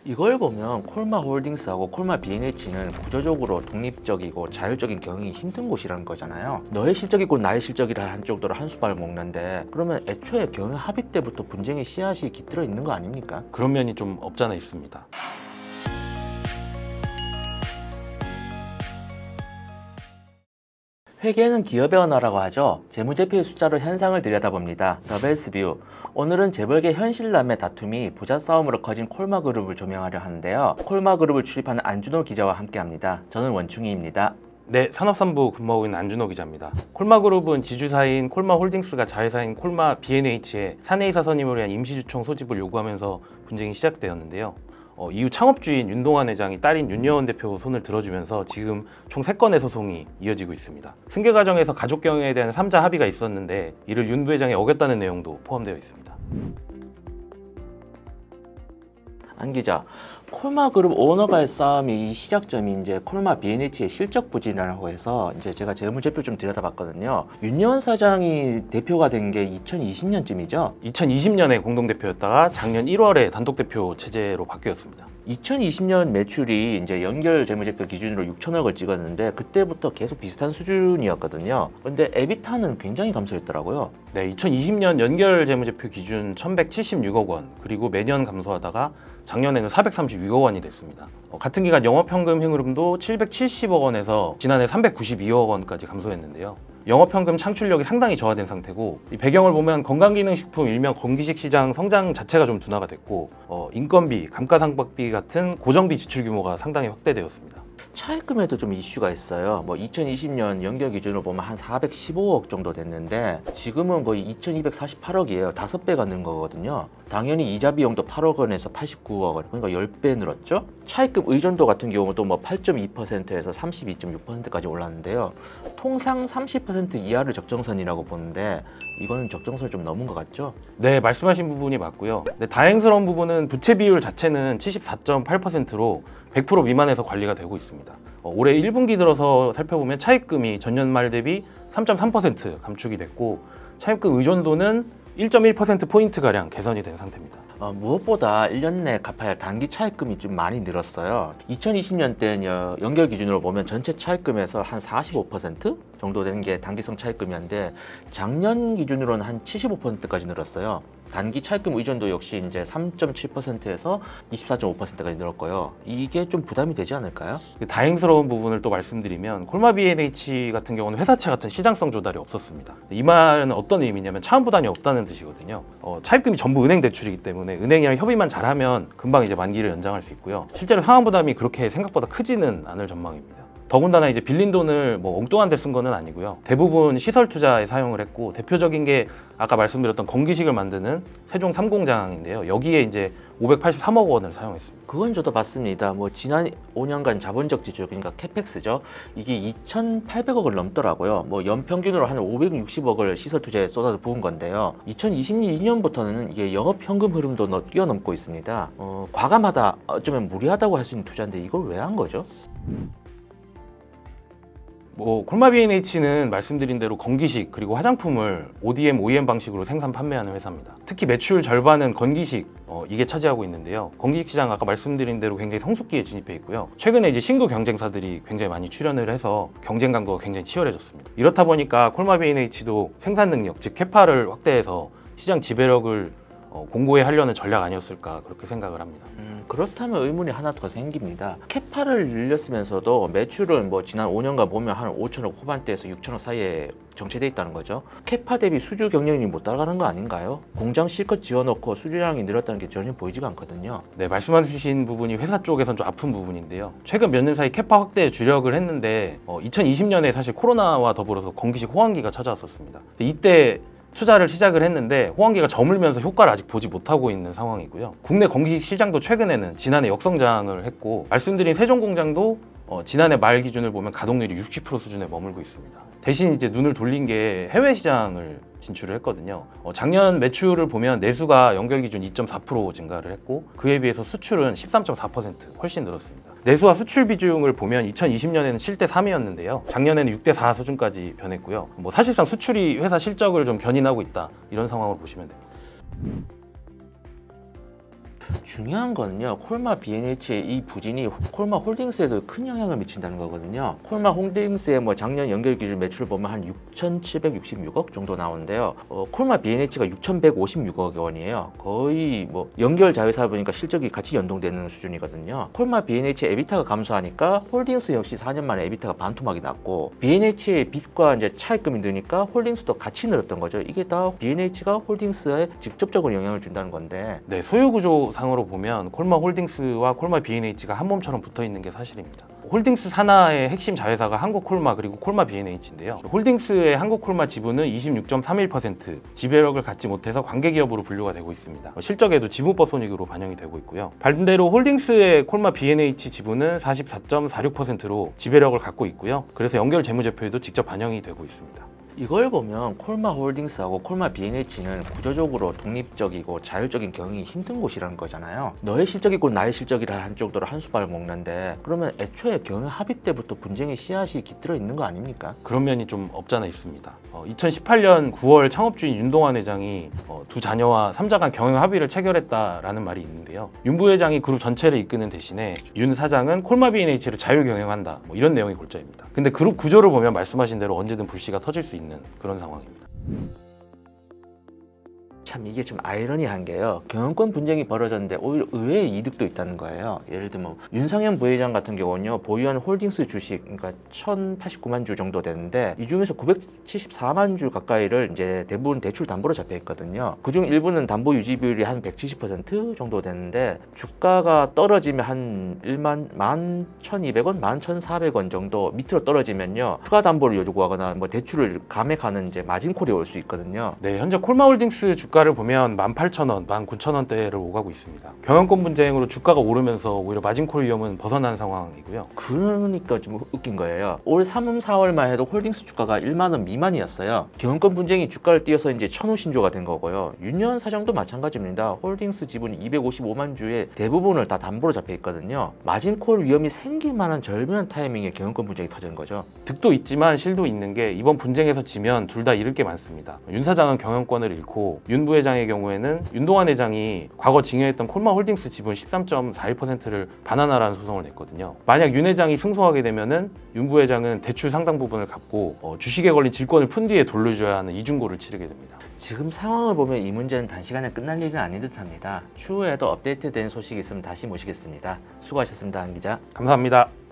이걸 보면 콜마홀딩스하고 콜마 B&H는 구조적으로 독립적이고 자율적인 경영이 힘든 곳이라는 거잖아요. 너의 실적이고 나의 실적이라 한쪽으로 한숟가락 먹는데, 그러면 애초에 경영 합의 때부터 분쟁의 씨앗이 깃들어 있는 거 아닙니까? 그런 면이 좀 없잖아 있습니다. 회계는 기업의 언어라고 하죠. 재무제표의 숫자로 현상을 들여다봅니다. 더벨스 뷰. 오늘은 재벌계 현실남의 다툼이 부자 싸움으로 커진 콜마그룹을 조명하려 하는데요. 콜마그룹을 출입하는 안준호 기자와 함께합니다. 저는 원충이입니다. 네, 산업산부 근무하고 있는 안준호 기자입니다. 콜마그룹은 지주사인 콜마홀딩스가 자회사인 콜마 B&H에 사내이사 선임을 위한 임시주총 소집을 요구하면서 분쟁이 시작되었는데요. 이후 창업주인 윤동환 회장이 딸인 윤여원 대표 손을 들어주면서 지금 총 3건의 소송이 이어지고 있습니다. 승계 과정에서 가족 경영에 대한 3자 합의가 있었는데 이를 윤 부회장이 어겼다는 내용도 포함되어 있습니다. 안 기자, 콜마그룹 오너가의 싸움이 이 시작점이 이제 콜마 B&H의 실적 부진이라고 해서 이제 제가 재무제표 좀 들여다봤거든요. 윤여원 사장이 대표가 된 게 2020년쯤이죠. 2020년에 공동대표였다가 작년 1월에 단독대표 체제로 바뀌었습니다. 2020년 매출이 이제 연결 재무제표 기준으로 6천억을 찍었는데 그때부터 계속 비슷한 수준이었거든요. 근데 에비타는 굉장히 감소했더라고요. 네, 2020년 연결 재무제표 기준 1,176억 원, 그리고 매년 감소하다가 작년에는 436억 원이 됐습니다. 같은 기간 영업현금 흐름도 770억 원에서 지난해 392억 원까지 감소했는데요. 영업현금 창출력이 상당히 저하된 상태고, 이 배경을 보면 건강기능식품 일명 건기식 시장 성장 자체가 좀 둔화가 됐고, 인건비, 감가상각비 같은 고정비 지출 규모가 상당히 확대되었습니다. 차입금에도 좀 이슈가 있어요. 2020년 연결 기준으로 보면 한 415억 정도 됐는데 지금은 거의 2248억이에요. 5배가 는 거거든요. 당연히 이자 비용도 8억 원에서 89억 원, 그러니까 10배 늘었죠. 차입금 의존도 같은 경우도 8.2%에서 32.6%까지 올랐는데요. 통상 30% 이하를 적정선이라고 보는데 이거는 적정선을 좀 넘은 것 같죠? 네, 말씀하신 부분이 맞고요. 네, 다행스러운 부분은 부채 비율 자체는 74.8%로 100% 미만에서 관리가 되고 있습니다. 올해 1분기 들어서 살펴보면 차입금이 전년 말 대비 3.3% 감축이 됐고, 차입금 의존도는 1.1%포인트가량 개선이 된 상태입니다. 무엇보다 1년 내 갚아야 할 단기 차입금이 좀 많이 늘었어요. 2020년 때는 연결 기준으로 보면 전체 차입금에서 한 45% 정도 되는 게 단기성 차입금이었는데 작년 기준으로는 한 75%까지 늘었어요. 단기 차입금 의존도 역시 이제 3.7%에서 24.5%까지 늘었고요. 이게 좀 부담이 되지 않을까요? 다행스러운 부분을 또 말씀드리면 콜마 B&H 같은 경우는 회사채 같은 시장성 조달이 없었습니다. 이 말은 어떤 의미냐면 차환 부담이 없다는 뜻이거든요. 차입금이 전부 은행 대출이기 때문에 은행이랑 협의만 잘하면 금방 이제 만기를 연장할 수 있고요. 실제로 상환 부담이 그렇게 생각보다 크지는 않을 전망입니다. 더군다나 이제 빌린 돈을 엉뚱한 데 쓴 거는 아니고요. 대부분 시설 투자에 사용을 했고, 대표적인 게 아까 말씀드렸던 건기식을 만드는 세종 3공장인데요. 여기에 이제 583억 원을 사용했습니다. 그건 저도 봤습니다. 지난 5년간 자본적 지출, 그러니까 캐펙스죠. 이게 2,800억을 넘더라고요. 연평균으로 한 560억을 시설 투자에 쏟아서 부은 건데요. 2022년부터는 이게 영업 현금 흐름도 뛰어넘고 있습니다. 과감하다, 어쩌면 무리하다고 할 수 있는 투자인데 이걸 왜 한 거죠? 콜마 B&H는 말씀드린 대로 건기식 그리고 화장품을 ODM, OEM 방식으로 생산 판매하는 회사입니다. 특히 매출 절반은 건기식, 이게 차지하고 있는데요. 건기식 시장 아까 말씀드린 대로 굉장히 성숙기에 진입해 있고요. 최근에 이제 신규 경쟁사들이 굉장히 많이 출연을 해서 경쟁 강도가 굉장히 치열해졌습니다. 이렇다 보니까 콜마 B&H도 생산 능력, 즉 캐파를 확대해서 시장 지배력을 공고히 하려는 전략 아니었을까 그렇게 생각을 합니다. 그렇다면 의문이 하나 더 생깁니다. 캐파를 늘렸으면서도 매출은 지난 5년간 보면 한 5천억 후반대에서 6천억 사이에 정체돼 있다는 거죠. 캐파 대비 수주 경영이 못 따라가는 거 아닌가요? 공장 실컷 지어놓고 수주량이 늘었다는 게 전혀 보이지가 않거든요. 네, 말씀해주신 부분이 회사 쪽에선 좀 아픈 부분인데요. 최근 몇 년 사이 캐파 확대에 주력을 했는데 2020년에 사실 코로나와 더불어서 건기식 호황기가 찾아왔었습니다. 이때 투자를 시작을 했는데 호황기가 저물면서 효과를 아직 보지 못하고 있는 상황이고요. 국내 건기식 시장도 최근에는 지난해 역성장을 했고, 말씀드린 세종공장도 지난해 말 기준을 보면 가동률이 60% 수준에 머물고 있습니다. 대신 이제 눈을 돌린 게 해외 시장을 진출을 했거든요. 작년 매출을 보면 내수가 연결 기준 2.4% 증가를 했고, 그에 비해서 수출은 13.4% 훨씬 늘었습니다. 내수와 수출 비중을 보면 2020년에는 7대 3이었는데요. 작년에는 6대 4 수준까지 변했고요. 사실상 수출이 회사 실적을 좀 견인하고 있다, 이런 상황으로 보시면 됩니다. 중요한 거는요. 콜마 B&H의 이 부진이 콜마 홀딩스에도 큰 영향을 미친다는 거거든요. 콜마 홀딩스의 뭐 작년 연결 기준 매출 보면 한 6,766억 정도 나오는데요. 콜마 B&H가 6,156억 원이에요. 거의 뭐 연결 자회사 보니까 실적이 같이 연동되는 수준이거든요. 콜마 B&H의 에비타가 감소하니까 홀딩스 역시 4년 만에 에비타가 반토막이 났고 B&H의 빚과 이제 차입금이 느니까 홀딩스도 같이 늘었던 거죠. 이게 다 B&H가 홀딩스에 직접적으로 영향을 준다는 건데. 네, 소유 구조상으로 보면 콜마 홀딩스와 콜마 B&H가 한 몸처럼 붙어 있는 게 사실입니다. 홀딩스 산하의 핵심 자회사가 한국콜마 그리고 콜마 B&H인데요. 홀딩스의 한국콜마 지분은 26.31%, 지배력을 갖지 못해서 관계기업으로 분류가 되고 있습니다. 실적에도 지분법 손익으로 반영이 되고 있고요. 반대로 홀딩스의 콜마 B&H 지분은 44.46%로 지배력을 갖고 있고요. 그래서 연결 재무제표에도 직접 반영이 되고 있습니다. 이걸 보면 콜마 홀딩스하고 콜마 B&H는 구조적으로 독립적이고 자율적인 경영이 힘든 곳이라는 거잖아요. 너의 실적이 곧 나의 실적이라 한 정도로 한숟가락 먹는데 그러면 애초에 경영 합의 때부터 분쟁의 씨앗이 깃들어 있는 거 아닙니까? 그런 면이 좀 없잖아 있습니다. 2018년 9월 창업주인 윤동환 회장이 두 자녀와 3자 간 경영 합의를 체결했다라는 말이 있는데요. 윤 부회장이 그룹 전체를 이끄는 대신에 윤 사장은 콜마 B&H를 자율 경영한다. 뭐 이런 내용이 골자입니다. 근데 그룹 구조를 보면 말씀하신 대로 언제든 불씨가 터질 수 있는 그런 상황입니다. 참 이게 좀 아이러니한 게요. 경영권 분쟁이 벌어졌는데 오히려 의외의 이득도 있다는 거예요. 예를 들면 윤상현 부회장 같은 경우는요. 보유한 홀딩스 주식 그러니까 1,089만 주 정도 되는데 이 중에서 974만 주 가까이를 이제 대부분 대출 담보로 잡혀 있거든요. 그중 일부는 담보 유지 비율이 한 170% 정도 되는데 주가가 떨어지면 한 11,200원, 11,400원 정도 밑으로 떨어지면요. 추가 담보를 요구하거나 뭐 대출을 감액하는 이제 마진콜이 올 수 있거든요. 네, 현재 콜마홀딩스 주가를 보면 18,000원, 19,000원대를 오가고 있습니다. 경영권 분쟁으로 주가가 오르면서 오히려 마진콜 위험은 벗어난 상황이고요. 그러니까 좀 웃긴 거예요. 올 3월, 4월만 해도 홀딩스 주가가 1만 원 미만이었어요. 경영권 분쟁이 주가를 띄어서 이제 천우신조가 된 거고요. 윤여한 사장도 마찬가지입니다. 홀딩스 지분 255만 주의 대부분을 다 담보로 잡혀 있거든요. 마진콜 위험이 생길 만한 절묘한 타이밍에 경영권 분쟁이 터지는 거죠. 득도 있지만 실도 있는 게 이번 분쟁에서 지면 둘 다 잃을 게 많습니다. 윤 사장은 경영권을 잃고 윤 부회장의 경우에는 윤동환 회장이 과거 징여했던 콜마홀딩스 지분 13.41%를 반환하라는 소송을 냈거든요. 만약 윤 회장이 승소하게 되면은 윤 부회장은 대출 상당 부분을 갚고 주식에 걸린 질권을 푼 뒤에 돌려줘야 하는 이중고를 치르게 됩니다. 지금 상황을 보면 이 문제는 단시간에 끝날 일은 아닌 듯합니다. 추후에도 업데이트된 소식이 있으면 다시 모시겠습니다. 수고하셨습니다, 한 기자. 감사합니다.